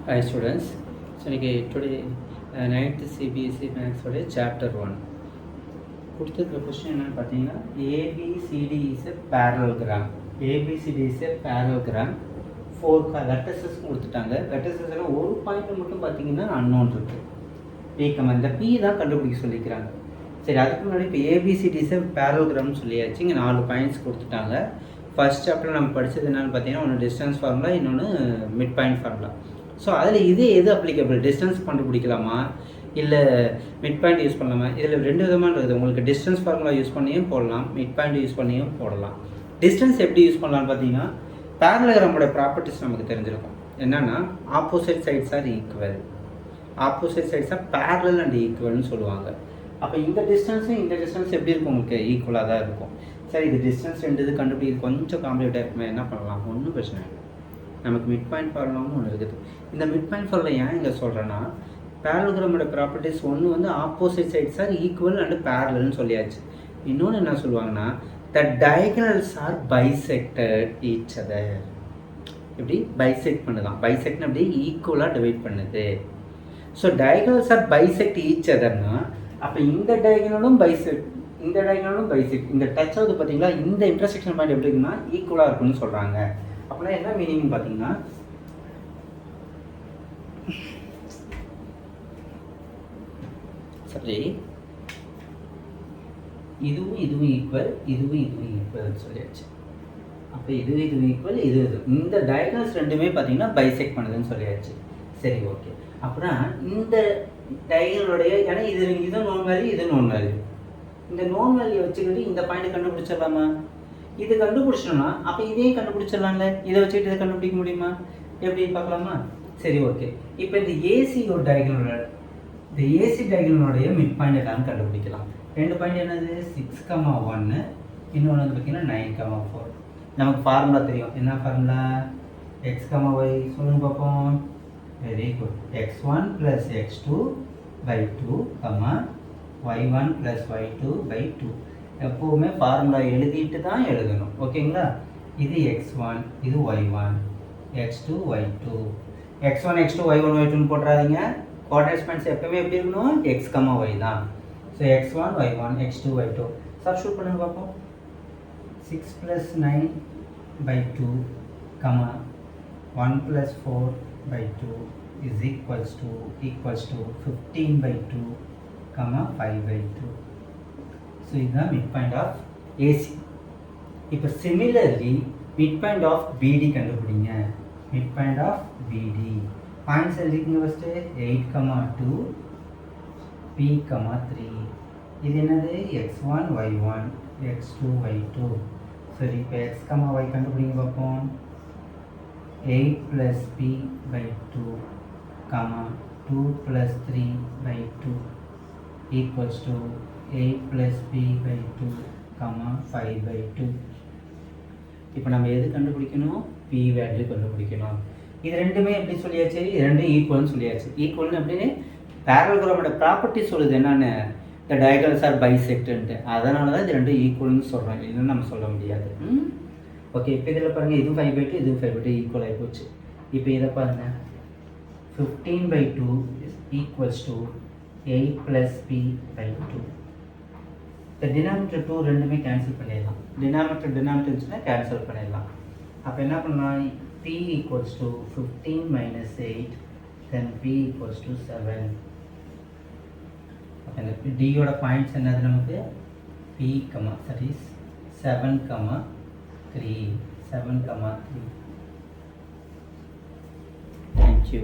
Hi students. So today 9th CBSE Maths chapter 1. கொடுத்துருக்க question என்னன்னு பார்த்தீங்கன்னா ABCD is a parallelogram. ABCD is a parallelogram. 4 vertices கொடுத்துட்டாங்க. Verticesல ஒரு point மட்டும் பார்த்தீங்கன்னா unknown இருக்கு. இந்த P தான் கண்டுபிடிக்க சொல்லிக்கிறாங்க. சரி, அதுக்கு முன்னாடி இப்போ ABCD is a parallelogram சொல்லியாச்சு. இங்கே 4 பாயிண்ட்ஸ் கொடுத்துட்டாங்க. ஃபர்ஸ்ட் சாப்டர் நம்ம படித்தது என்னென்னு பார்த்தீங்கன்னா ஒன்று டிஸ்டன்ஸ் ஃபார்முலா, இன்னொன்று மிட் பாயிண்ட் ஃபார்முலா. ஸோ அதில் இது எது அப்ளிகபிள், டிஸ்டன்ஸ் கண்டுபிடிக்கலாமா இல்லை மிட் பாயிண்ட் யூஸ் பண்ணலாமா? இதில் 2 விதமாக இருக்குது. உங்களுக்கு டிஸ்டன்ஸ் ஃபார்முலா யூஸ் பண்ணியும் போடலாம், மிட் பாயிண்ட் யூஸ் பண்ணியும் போடலாம். டிஸ்டன்ஸ் எப்படி யூஸ் பண்ணலான்னு பார்த்தீங்கன்னா பேரலோகிராமோட ப்ராப்பர்ட்டிஸ் நமக்கு தெரிஞ்சிருக்கும். என்னென்னா opposite sides are equal, opposite sides are parallel and ஈக்குவல்னு சொல்லுவாங்க. அப்போ இந்த டிஸ்டன்ஸும் இந்த டிஸ்டன்ஸ் எப்படி இருக்கும், உங்களுக்கு ஈக்குவலாக தான் இருக்கும். சரி, இது டிஸ்டன்ஸ் 2 இது கண்டுபிடிக்கிறது கொஞ்சம் காம்ப்ளிகேட்டாக இருக்குமே, என்ன பண்ணலாம்? ஒன்றும் பிரச்சனை இல்லை. நமக்கு மிட் பாயிண்ட் ஃபார்முலாவும் ஒன்று இருக்குது. இந்த மிட் பாயிண்ட் ஃபார்முலா ஏன் இங்கே சொல்கிறேன்னா பேரலோகிராமோட ப்ராப்பர்ட்டிஸ் ஒன்று வந்து opposite sides are equal and பேரலல்னு சொல்லியாச்சு. இன்னொன்று என்ன சொல்லுவாங்கன்னா the diagonals are bisected each other. இப்படி பைசெக்ட் பண்ணுதான், பைசெக்ட்னு அப்படியே ஈக்குவலாக டிவைட் பண்ணுது. So diagonals are bisect each அதர்னா அப்போ இந்த டயகனலும் பைசெக்ட், இந்த டயகனலும் பைசெக்ட், இந்த டச் ஆகுது பார்த்தீங்களா, இந்த இன்டர்செக்ஷன் பாயிண்ட் எப்படி இருக்குன்னா ஈக்குவலாக இருக்குன்னு சொல்கிறாங்க. அப்படின்னா என்ன மீனிங் பார்த்தீங்கன்னா சரி இதுவும் இதுவும் ஈக்குவல், இதுவும் இதுவும் ஈக்குவல் சொல்லியாச்சு. அப்போ இதுவும் இதுவும் ஈக்குவல், இது இந்த டயகனல்ஸ் ரெண்டுமே பார்த்தீங்கன்னா பைசெக்ட் பண்ணுதுன்னு சொல்லியாச்சு. சரி, ஓகே. அப்புறம் இந்த டயகனலுடைய, ஏன்னா இது நோன் வேல்யூ, இது நோன் வேல்யூ, இந்த நோன் வேல்யூ வச்சுக்கிட்டு இந்த பாயிண்ட் கண்டுபிடிச்சிடலாமா? இது கண்டுபிடிச்சோம்னா அப்போ இதையும் கண்டுபிடிச்சிடலாம்ல. இதை வச்சுக்கிட்டு இதை கண்டுபிடிக்க முடியுமா? எப்படின்னு பார்க்கலாமா? சரி, ஓகே. இப்போ இந்த ஏசி ஒரு டயகனலோட, இந்த ஏசி டயகனலோடைய மிட் பாயிண்ட் எல்லாமே கண்டுபிடிக்கலாம். 2 பாயிண்ட் என்னது, 6,1, இன்னொன்று வந்து பார்த்தீங்கன்னா 9,4. நமக்கு ஃபார்முலா தெரியும். என்ன ஃபார்முலா? x, y சொல்லுங்க பார்ப்போம். Very good. x1 + x2 / 2, y1 + y2 / 2. எப்போவுமே ஃபார்முலா எழுதிட்டு தான் எழுதணும், ஓகேங்களா? இது x1, இது y1, x2 y2. x1 x2 y1 y2ன்னு போட்டுறாதீங்க. கோஆர்டினேட் பாயிண்ட்ஸ் எப்பவுமே எப்படி இருக்கணும், x, y தான். So x1 y1 x2 y2 substitute பண்ணுங்க பார்ப்போம். 6 + 9 / 2, 1 + 4 / 2 is equals to 15 / 2, 5 / 2. ஸோ இதுதான் மிட் பாயிண்ட் ஆஃப் ஏசி. இப்போ similarly mid point of B D கண்டுபிடிங்க. Mid point of B D points எழுதிக்கங்க. First 8,2 P, 3. இது என்னது, x1 y1 x2 y2. சரி, இப்போ x, y கண்டுபிடிங்க பார்ப்போம். 8 + P / 2, 2 + 3 / 2 equals to 8 + P / 2, 5 / 2. இப்போ நம்ம எது கண்டுபிடிக்கணும், P வேல்யூ கண்டுபிடிக்கணும். இது ரெண்டுமே எப்படி சொல்லியாச்சு, இது ரெண்டும் ஈக்குவல்னு சொல்லியாச்சு. ஈக்குவல்னு அப்படின்னு பேரலோகிராமோட ப்ராப்பர்ட்டி சொல்லுது என்னென்னு, த டயகனல்ஸ் ஆர் பைசெக்ட்ன்ட்டு. அதனால தான் இது ரெண்டும் ஈக்குவல்னு சொல்கிறோம், இல்லைன்னு நம்ம சொல்ல முடியாது. ஓகே. இப்போ இதில் பாருங்கள், இதுவும் 5 / 2, இதுவும் 5 / 2 ஈக்குவல் ஆகி போச்சு. இப்போ இதை பாருங்கள், 15 / 2 equals to 8 + P / 2. இந்த டினாமினேட்டர் 2 ரெண்டுமே கேன்சல் பண்ணிடலாம். டினாமினேட்டர் இருந்துச்சுன்னா கேன்சல் பண்ணிடலாம். அப்போ என்ன பண்ணலாம், P equals to 15 - 8, then P equals to 7. அப்போ இந்த டியோட பாயிண்ட்ஸ் என்னது நமக்கு, P, that is 7, 3. Thank you.